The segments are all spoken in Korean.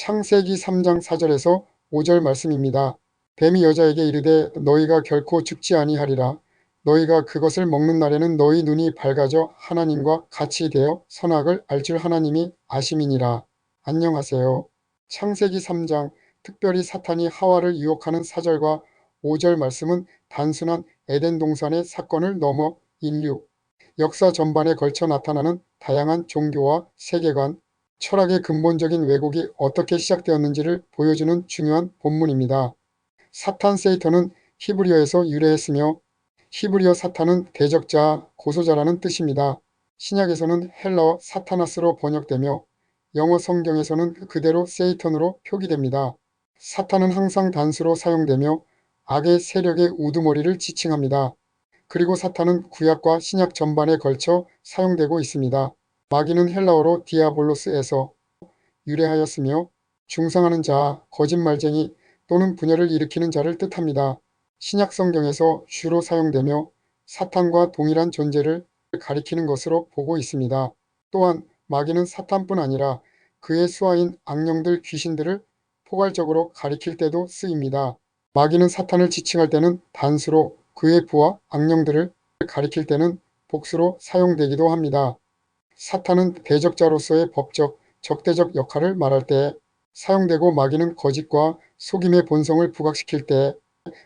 창세기 3장 4절에서 5절 말씀입니다. 뱀이 여자에게 이르되 너희가 결코 죽지 아니하리라. 너희가 그것을 먹는 날에는 너희 눈이 밝아져 하나님과 같이 되어 선악을 알 줄 하나님이 아심이니라. 안녕하세요. 창세기 3장 특별히 사탄이 하와를 유혹하는 4절과 5절 말씀은 단순한 에덴 동산의 사건을 넘어 인류, 역사 전반에 걸쳐 나타나는 다양한 종교와 세계관, 철학의 근본적인 왜곡이 어떻게 시작되었는지를 보여주는 중요한 본문입니다. 사탄 세이터는 히브리어에서 유래했으며 히브리어 사탄은 대적자, 고소자라는 뜻입니다. 신약에서는 헬라어 사타나스로 번역되며 영어 성경에서는 그대로 세이턴으로 표기됩니다. 사탄은 항상 단수로 사용되며 악의 세력의 우두머리를 지칭합니다. 그리고 사탄은 구약과 신약 전반에 걸쳐 사용되고 있습니다. 마귀는 헬라어로 디아볼로스에서 유래하였으며 중상하는 자, 거짓말쟁이 또는 분열을 일으키는 자를 뜻합니다. 신약 성경에서 주로 사용되며 사탄과 동일한 존재를 가리키는 것으로 보고 있습니다. 또한 마귀는 사탄뿐 아니라 그의 수하인 악령들, 귀신들을 포괄적으로 가리킬 때도 쓰입니다. 마귀는 사탄을 지칭할 때는 단수로, 그의 부하 악령들을 가리킬 때는 복수로 사용되기도 합니다. 사탄은 대적자로서의 법적, 적대적 역할을 말할 때 사용되고 마귀는 거짓과 속임의 본성을 부각시킬 때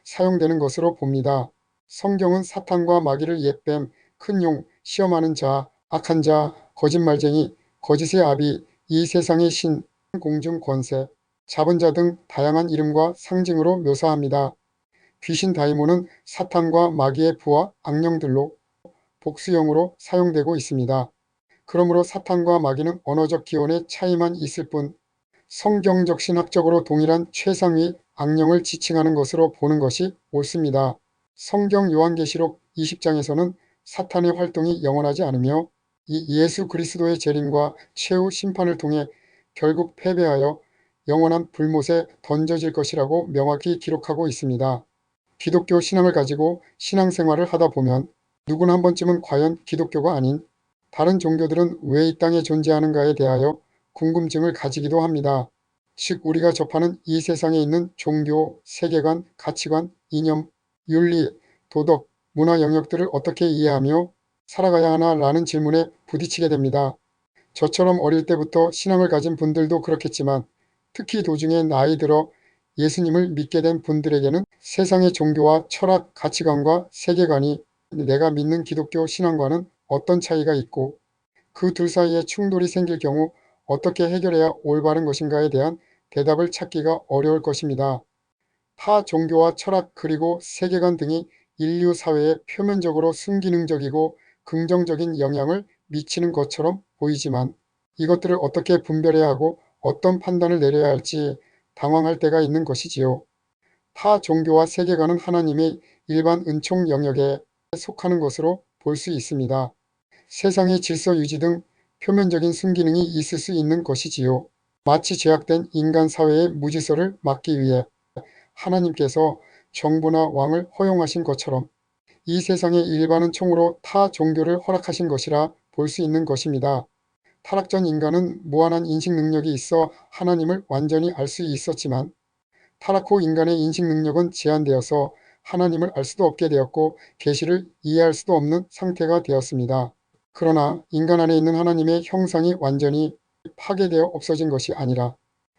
사용되는 것으로 봅니다. 성경은 사탄과 마귀를 옛뱀, 큰 용, 시험하는 자, 악한 자, 거짓말쟁이, 거짓의 아비, 이 세상의 신, 공중 권세, 잡은 자 등 다양한 이름과 상징으로 묘사합니다. 귀신 다이모는 사탄과 마귀의 부하 악령들로 복수형으로 사용되고 있습니다. 그러므로 사탄과 마귀는 언어적 기원의 차이만 있을 뿐 성경적 신학적으로 동일한 최상위 악령을 지칭하는 것으로 보는 것이 옳습니다. 성경 요한계시록 20장에서는 사탄의 활동이 영원하지 않으며 예수 그리스도의 재림과 최후 심판을 통해 결국 패배하여 영원한 불못에 던져질 것이라고 명확히 기록하고 있습니다. 기독교 신앙을 가지고 신앙생활을 하다 보면 누구나 한 번쯤은 과연 기독교가 아닌 다른 종교들은 왜 이 땅에 존재하는가에 대하여 궁금증을 가지기도 합니다. 즉 우리가 접하는 이 세상에 있는 종교, 세계관, 가치관, 이념, 윤리, 도덕, 문화 영역들을 어떻게 이해하며 살아가야 하나 라는 질문에 부딪히게 됩니다. 저처럼 어릴 때부터 신앙을 가진 분들도 그렇겠지만 특히 도중에 나이 들어 예수님을 믿게 된 분들에게는 세상의 종교와 철학, 가치관과 세계관이 내가 믿는 기독교 신앙과는 어떤 차이가 있고 그 둘 사이에 충돌이 생길 경우 어떻게 해결해야 올바른 것인가에 대한 대답을 찾기가 어려울 것입니다. 타 종교와 철학 그리고 세계관 등이 인류 사회에 표면적으로 순기능적이고 긍정적인 영향을 미치는 것처럼 보이지만 이것들을 어떻게 분별해야 하고 어떤 판단을 내려야 할지 당황할 때가 있는 것이지요. 타 종교와 세계관은 하나님의 일반 은총 영역에 속하는 것으로 볼 수 있습니다. 세상의 질서 유지 등 표면적인 순기능이 있을 수 있는 것이지요. 마치 제약된 인간 사회의 무질서를 막기 위해 하나님께서 정부나 왕을 허용하신 것처럼 이 세상의 일반은 총으로 타 종교를 허락하신 것이라 볼 수 있는 것입니다. 타락전 인간은 무한한 인식 능력이 있어 하나님을 완전히 알 수 있었지만 타락 후 인간의 인식 능력은 제한되어서 하나님을 알 수도 없게 되었고 계시를 이해할 수도 없는 상태가 되었습니다. 그러나 인간 안에 있는 하나님의 형상이 완전히 파괴되어 없어진 것이 아니라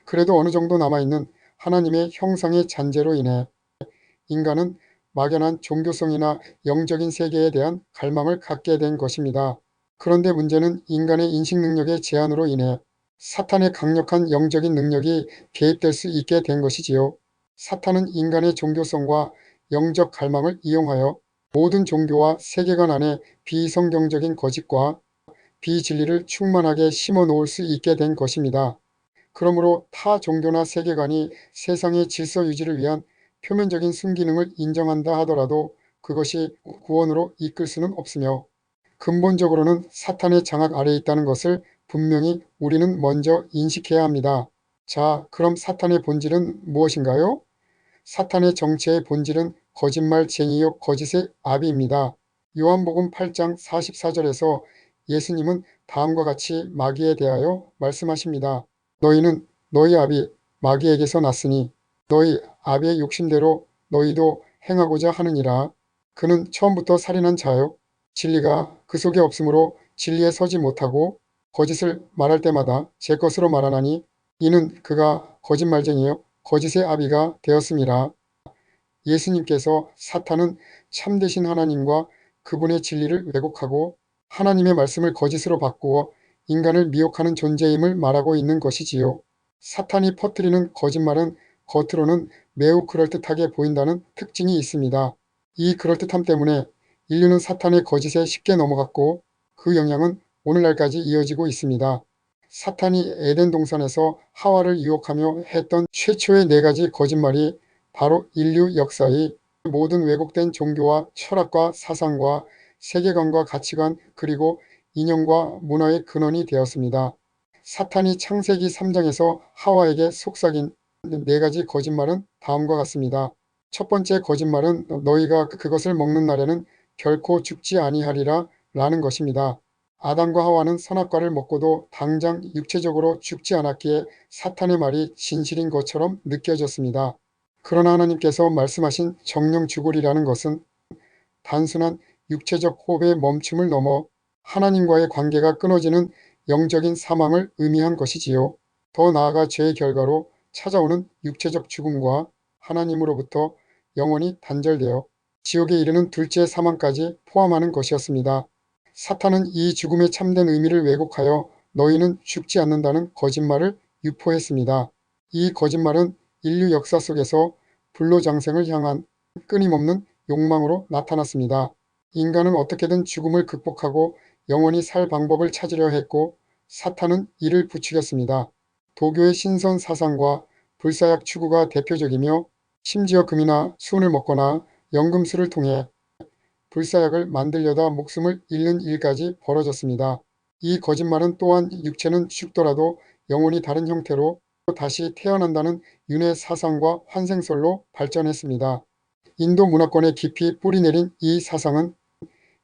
그래도 어느 정도 남아있는 하나님의 형상의 잔재로 인해 인간은 막연한 종교성이나 영적인 세계에 대한 갈망을 갖게 된 것입니다. 그런데 문제는 인간의 인식 능력의 제한으로 인해 사탄의 강력한 영적인 능력이 개입될 수 있게 된 것이지요. 사탄은 인간의 종교성과 영적 갈망을 이용하여 모든 종교와 세계관 안에 비성경적인 거짓과 비진리를 충만하게 심어 놓을 수 있게 된 것입니다. 그러므로 타 종교나 세계관이 세상의 질서 유지를 위한 표면적인 순기능을 인정한다 하더라도 그것이 구원으로 이끌 수는 없으며 근본적으로는 사탄의 장악 아래에 있다는 것을 분명히 우리는 먼저 인식해야 합니다. 자, 그럼 사탄의 본질은 무엇인가요? 사탄의 정체의 본질은 거짓말쟁이요 거짓의 아비입니다. 요한복음 8장 44절에서 예수님은 다음과 같이 마귀에 대하여 말씀하십니다. 너희는 너희 아비 마귀에게서 났으니 너희 아비의 욕심대로 너희도 행하고자 하느니라. 그는 처음부터 살인한 자요. 진리가 그 속에 없으므로 진리에 서지 못하고 거짓을 말할 때마다 제 것으로 말하나니 이는 그가 거짓말쟁이요 거짓의 아비가 되었음이라. 예수님께서 사탄은 참되신 하나님과 그분의 진리를 왜곡하고 하나님의 말씀을 거짓으로 바꾸어 인간을 미혹하는 존재임을 말하고 있는 것이지요. 사탄이 퍼뜨리는 거짓말은 겉으로는 매우 그럴듯하게 보인다는 특징이 있습니다. 이 그럴듯함 때문에 인류는 사탄의 거짓에 쉽게 넘어갔고 그 영향은 오늘날까지 이어지고 있습니다. 사탄이 에덴 동산에서 하와를 유혹하며 했던 최초의 4가지 거짓말이 바로 인류 역사의 모든 왜곡된 종교와 철학과 사상과 세계관과 가치관 그리고 이념과 문화의 근원이 되었습니다. 사탄이 창세기 3장에서 하와에게 속삭인 4가지 거짓말은 다음과 같습니다. 첫 번째 거짓말은 너희가 그것을 먹는 날에는 결코 죽지 아니하리라 라는 것입니다. 아담과 하와는 선악과를 먹고도 당장 육체적으로 죽지 않았기에 사탄의 말이 진실인 것처럼 느껴졌습니다. 그러나 하나님께서 말씀하신 정령 죽으리라는 것은 단순한 육체적 호흡의 멈춤을 넘어 하나님과의 관계가 끊어지는 영적인 사망을 의미한 것이지요. 더 나아가 죄의 결과로 찾아오는 육체적 죽음과 하나님으로부터 영원히 단절되어 지옥에 이르는 둘째 사망까지 포함하는 것이었습니다. 사탄은 이 죽음의 참된 의미를 왜곡하여 너희는 죽지 않는다는 거짓말을 유포했습니다. 이 거짓말은 인류 역사 속에서 불로장생을 향한 끊임없는 욕망으로 나타났습니다. 인간은 어떻게든 죽음을 극복하고 영원히 살 방법을 찾으려 했고 사탄은 이를 부추겼습니다. 도교의 신선 사상과 불사약 추구가 대표적이며 심지어 금이나 순을 먹거나 연금술을 통해 불사약을 만들려다 목숨을 잃는 일까지 벌어졌습니다. 이 거짓말은 또한 육체는 죽더라도 영혼이 다른 형태로 다시 태어난다는 윤회 사상과 환생설로 발전했습니다. 인도 문화권에 깊이 뿌리내린 이 사상은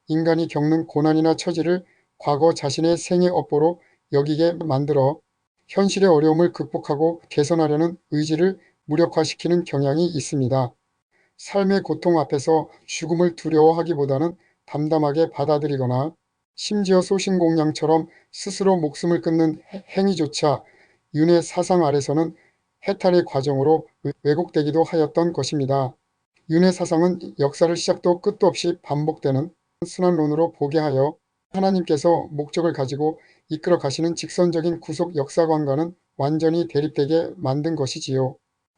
인간이 겪는 고난이나 처지를 과거 자신의 생의 업보로 여기게 만들어 현실의 어려움을 극복하고 개선하려는 의지를 무력화시키는 경향이 있습니다. 삶의 고통 앞에서 죽음을 두려워하기보다는 담담하게 받아들이거나 심지어 소신공양처럼 스스로 목숨을 끊는 행위조차 윤회 사상 아래서는 해탈의 과정으로 왜곡되기도 하였던 것입니다. 윤회 사상은 역사를 시작도 끝도 없이 반복되는 순환론으로 보게 하여 하나님께서 목적을 가지고 이끌어 가시는 직선적인 구속 역사관과는 완전히 대립되게 만든 것이지요.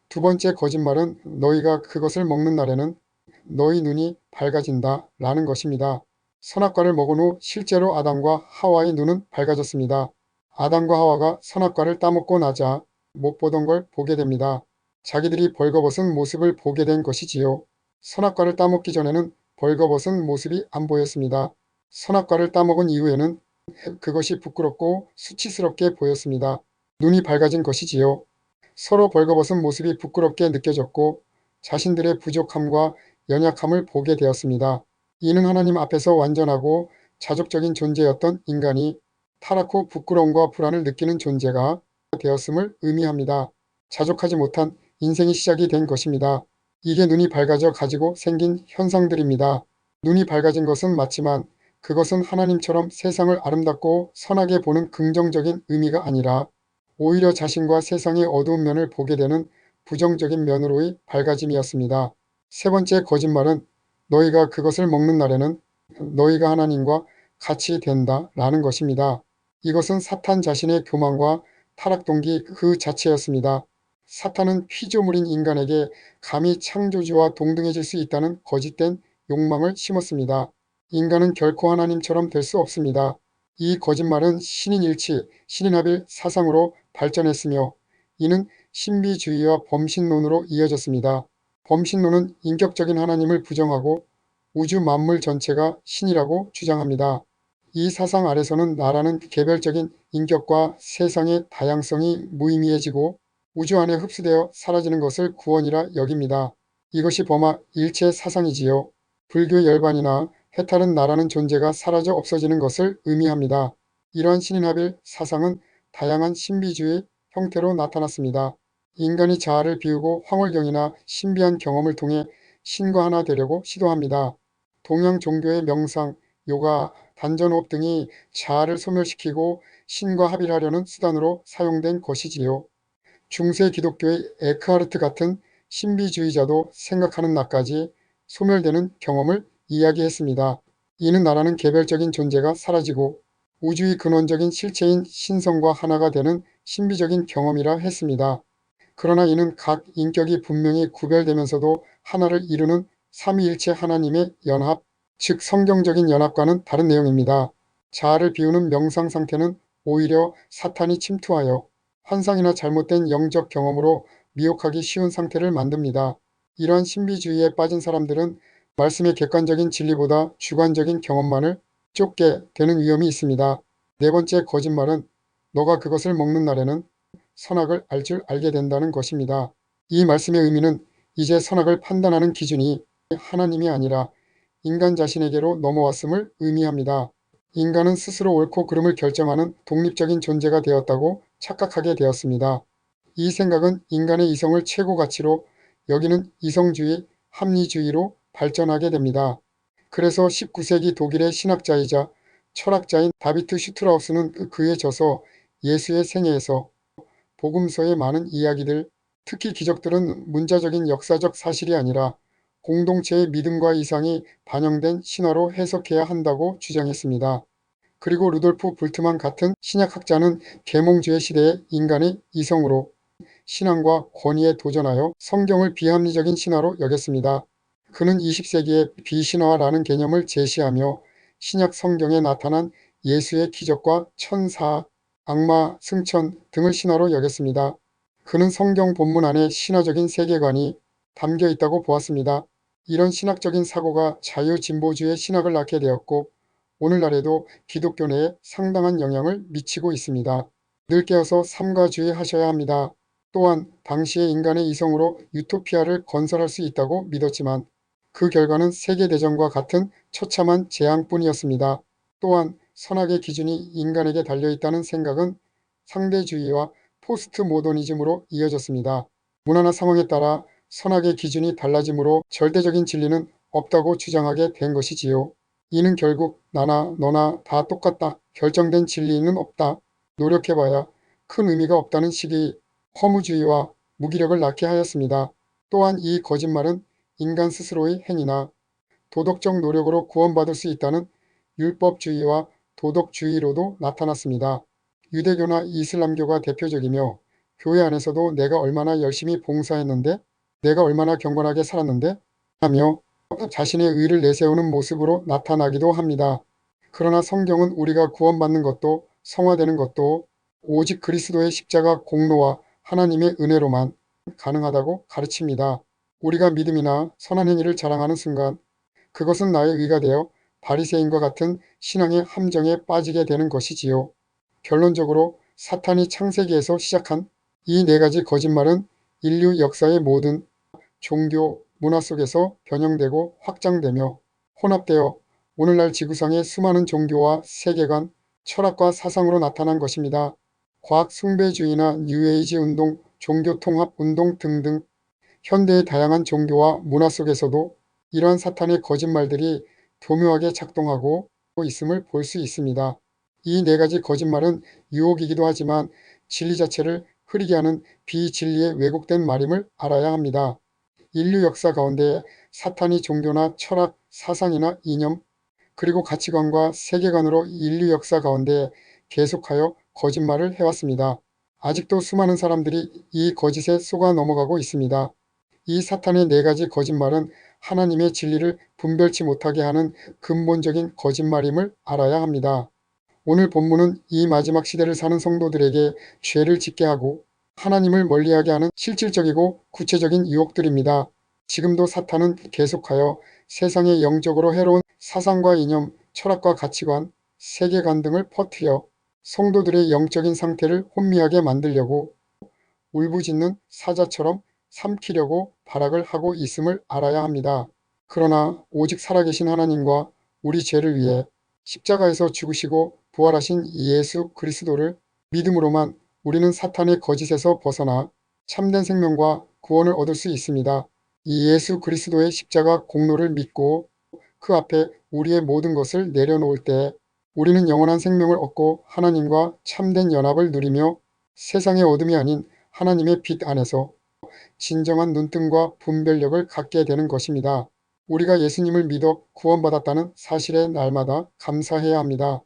두 번째 거짓말은 너희가 그것을 먹는 날에는 너희 눈이 밝아진다 라는 것입니다. 선악과를 먹은 후 실제로 아담과 하와의 눈은 밝아졌습니다. 아담과 하와가 선악과를 따먹고 나자 못 보던 걸 보게 됩니다. 자기들이 벌거벗은 모습을 보게 된 것이지요. 선악과를 따먹기 전에는 벌거벗은 모습이 안 보였습니다. 선악과를 따먹은 이후에는 그것이 부끄럽고 수치스럽게 보였습니다. 눈이 밝아진 것이지요. 서로 벌거벗은 모습이 부끄럽게 느껴졌고 자신들의 부족함과 연약함을 보게 되었습니다. 이는 하나님 앞에서 완전하고 자족적인 존재였던 인간이 타락 후 부끄러움과 불안을 느끼는 존재가 되었음을 의미합니다. 자족하지 못한 인생의 시작이 된 것입니다. 이게 눈이 밝아져 가지고 생긴 현상들입니다. 눈이 밝아진 것은 맞지만 그것은 하나님처럼 세상을 아름답고 선하게 보는 긍정적인 의미가 아니라 오히려 자신과 세상의 어두운 면을 보게 되는 부정적인 면으로의 밝아짐이었습니다. 세 번째 거짓말은 너희가 그것을 먹는 날에는 너희가 하나님과 같이 된다 라는 것입니다. 이것은 사탄 자신의 교만과 타락 동기 그 자체였습니다. 사탄은 피조물인 인간에게 감히 창조주와 동등해질 수 있다는 거짓된 욕망을 심었습니다. 인간은 결코 하나님처럼 될 수 없습니다. 이 거짓말은 신인일치, 신인합일 사상으로 발전했으며 이는 신비주의와 범신론으로 이어졌습니다. 범신론은 인격적인 하나님을 부정하고 우주 만물 전체가 신이라고 주장합니다. 이 사상 아래서는 나라는 개별적인 인격과 세상의 다양성이 무의미해지고 우주 안에 흡수되어 사라지는 것을 구원이라 여깁니다. 이것이 범하 일체 사상이지요. 불교 열반이나 해탈은 나라는 존재가 사라져 없어지는 것을 의미합니다. 이러한 신인합일 사상은 다양한 신비주의 형태로 나타났습니다. 인간이 자아를 비우고 황홀경이나 신비한 경험을 통해 신과 하나 되려고 시도합니다. 동양 종교의 명상, 요가, 단전호흡 등이 자아를 소멸시키고 신과 합일하려는 수단으로 사용된 것이지요. 중세 기독교의 에크하르트 같은 신비주의자도 생각하는 나까지 소멸되는 경험을 이야기했습니다. 이는 나라는 개별적인 존재가 사라지고 우주의 근원적인 실체인 신성과 하나가 되는 신비적인 경험이라 했습니다. 그러나 이는 각 인격이 분명히 구별되면서도 하나를 이루는 삼위일체 하나님의 연합, 즉 성경적인 연합과는 다른 내용입니다. 자아를 비우는 명상 상태는 오히려 사탄이 침투하여 환상이나 잘못된 영적 경험으로 미혹하기 쉬운 상태를 만듭니다. 이러한 신비주의에 빠진 사람들은 말씀의 객관적인 진리보다 주관적인 경험만을 쫓게 되는 위험이 있습니다. 네 번째 거짓말은 너가 그것을 먹는 날에는 선악을 알 줄 알게 된다는 것입니다. 이 말씀의 의미는 이제 선악을 판단하는 기준이 하나님이 아니라 인간 자신에게로 넘어왔음을 의미합니다. 인간은 스스로 옳고 그름을 결정하는 독립적인 존재가 되었다고 착각하게 되었습니다. 이 생각은 인간의 이성을 최고 가치로 여기는 이성주의, 합리주의로 발전하게 됩니다. 그래서 19세기 독일의 신학자이자 철학자인 다비트 슈트라우스는 그의 저서 예수의 생애에서 복음서의 많은 이야기들, 특히 기적들은 문자적인 역사적 사실이 아니라 공동체의 믿음과 이상이 반영된 신화로 해석해야 한다고 주장했습니다. 그리고 루돌프 불트만 같은 신약학자는 계몽주의 시대의 인간의 이성으로 신앙과 권위에 도전하여 성경을 비합리적인 신화로 여겼습니다. 그는 20세기의 비신화라는 개념을 제시하며 신약 성경에 나타난 예수의 기적과 천사, 악마, 승천 등을 신화로 여겼습니다. 그는 성경 본문 안에 신화적인 세계관이 담겨 있다고 보았습니다. 이런 신학적인 사고가 자유진보주의 신학을 낳게 되었고 오늘날에도 기독교 내에 상당한 영향을 미치고 있습니다. 늘 깨어서 삼가주의 하셔야 합니다. 또한 당시의 인간의 이성으로 유토피아를 건설할 수 있다고 믿었지만 그 결과는 세계대전과 같은 처참한 재앙뿐이었습니다. 또한 선악의 기준이 인간에게 달려있다는 생각은 상대주의와 포스트 모더니즘으로 이어졌습니다. 문화나 상황에 따라 선악의 기준이 달라지므로 절대적인 진리는 없다고 주장하게 된 것이지요. 이는 결국 나나 너나 다 똑같다. 결정된 진리는 없다. 노력해봐야 큰 의미가 없다는 식의 허무주의와 무기력을 낳게 하였습니다. 또한 이 거짓말은 인간 스스로의 행위나 도덕적 노력으로 구원받을 수 있다는 율법주의와 도덕주의로도 나타났습니다. 유대교나 이슬람교가 대표적이며 교회 안에서도 내가 얼마나 열심히 봉사했는데, 내가 얼마나 경건하게 살았는데 하며 자신의 의를 내세우는 모습으로 나타나기도 합니다. 그러나 성경은 우리가 구원받는 것도 성화되는 것도 오직 그리스도의 십자가 공로와 하나님의 은혜로만 가능하다고 가르칩니다. 우리가 믿음이나 선한 행위를 자랑하는 순간 그것은 나의 의가 되어 바리새인과 같은 신앙의 함정에 빠지게 되는 것이지요. 결론적으로 사탄이 창세기에서 시작한 이 네 가지 거짓말은 인류 역사의 모든 종교, 문화 속에서 변형되고 확장되며 혼합되어 오늘날 지구상의 수많은 종교와 세계관, 철학과 사상으로 나타난 것입니다. 과학 숭배주의나 뉴에이지 운동, 종교 통합 운동 등등 현대의 다양한 종교와 문화 속에서도 이러한 사탄의 거짓말들이 교묘하게 작동하고 있음을 볼 수 있습니다. 이 네 가지 거짓말은 유혹이기도 하지만 진리 자체를 흐리게 하는 비진리의 왜곡된 말임을 알아야 합니다. 인류 역사 가운데 사탄이 종교나 철학, 사상이나 이념, 그리고 가치관과 세계관으로 인류 역사 가운데 계속하여 거짓말을 해왔습니다. 아직도 수많은 사람들이 이 거짓에 속아 넘어가고 있습니다. 이 사탄의 네 가지 거짓말은 하나님의 진리를 분별치 못하게 하는 근본적인 거짓말임을 알아야 합니다. 오늘 본문은 이 마지막 시대를 사는 성도들에게 죄를 짓게 하고 하나님을 멀리하게 하는 실질적이고 구체적인 유혹들입니다. 지금도 사탄은 계속하여 세상의 영적으로 해로운 사상과 이념, 철학과 가치관, 세계관 등을 퍼뜨려 성도들의 영적인 상태를 혼미하게 만들려고 울부짖는 사자처럼 삼키려고 발악을 하고 있음을 알아야 합니다. 그러나 오직 살아계신 하나님과 우리 죄를 위해 십자가에서 죽으시고 부활하신 예수 그리스도를 믿음으로만 우리는 사탄의 거짓에서 벗어나 참된 생명과 구원을 얻을 수 있습니다. 이 예수 그리스도의 십자가 공로를 믿고 그 앞에 우리의 모든 것을 내려놓을 때 우리는 영원한 생명을 얻고 하나님과 참된 연합을 누리며 세상의 어둠이 아닌 하나님의 빛 안에서 진정한 눈뜬과 분별력을 갖게 되는 것입니다. 우리가 예수님을 믿어 구원받았다는 사실에 날마다 감사해야 합니다.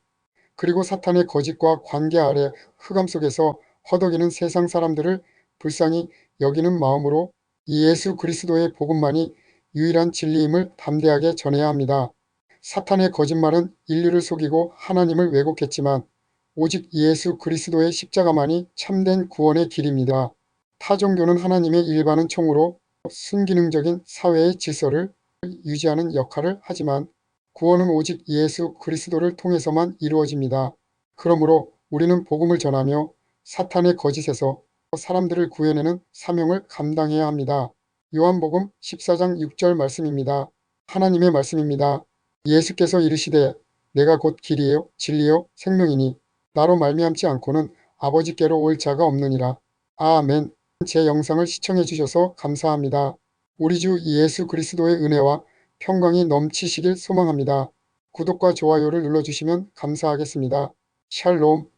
그리고 사탄의 거짓과 관계 아래 흑암 속에서 허덕이는 세상 사람들을 불쌍히 여기는 마음으로 이 예수 그리스도의 복음만이 유일한 진리임을 담대하게 전해야 합니다. 사탄의 거짓말은 인류를 속이고 하나님을 왜곡했지만 오직 예수 그리스도의 십자가만이 참된 구원의 길입니다. 타 종교는 하나님의 일반은 총으로 순기능적인 사회의 질서를 유지하는 역할을 하지만 구원은 오직 예수 그리스도를 통해서만 이루어집니다. 그러므로 우리는 복음을 전하며 사탄의 거짓에서 사람들을 구해내는 사명을 감당해야 합니다. 요한복음 14장 6절 말씀입니다. 하나님의 말씀입니다. 예수께서 이르시되 내가 곧 길이요 진리요 생명이니 나로 말미암지 않고는 아버지께로 올 자가 없느니라. 아멘. 제 영상을 시청해 주셔서 감사합니다. 우리 주 예수 그리스도의 은혜와 평강이 넘치시길 소망합니다. 구독과 좋아요를 눌러주시면 감사하겠습니다. 샬롬.